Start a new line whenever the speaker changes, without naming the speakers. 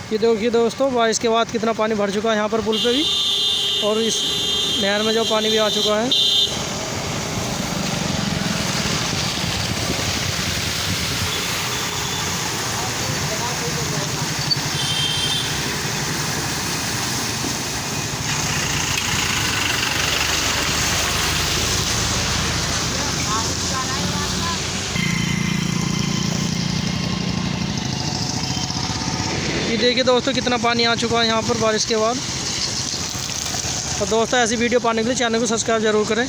ये देखिए दोस्तों, बारिश के बाद कितना पानी भर चुका है यहाँ पर पुल पे भी, और इस नहर में जो पानी भी आ चुका है। ये देखिए दोस्तों, कितना पानी आ चुका है यहाँ पर बारिश के बाद। और दोस्तों, ऐसी वीडियो पाने के लिए चैनल को सब्सक्राइब ज़रूर करें।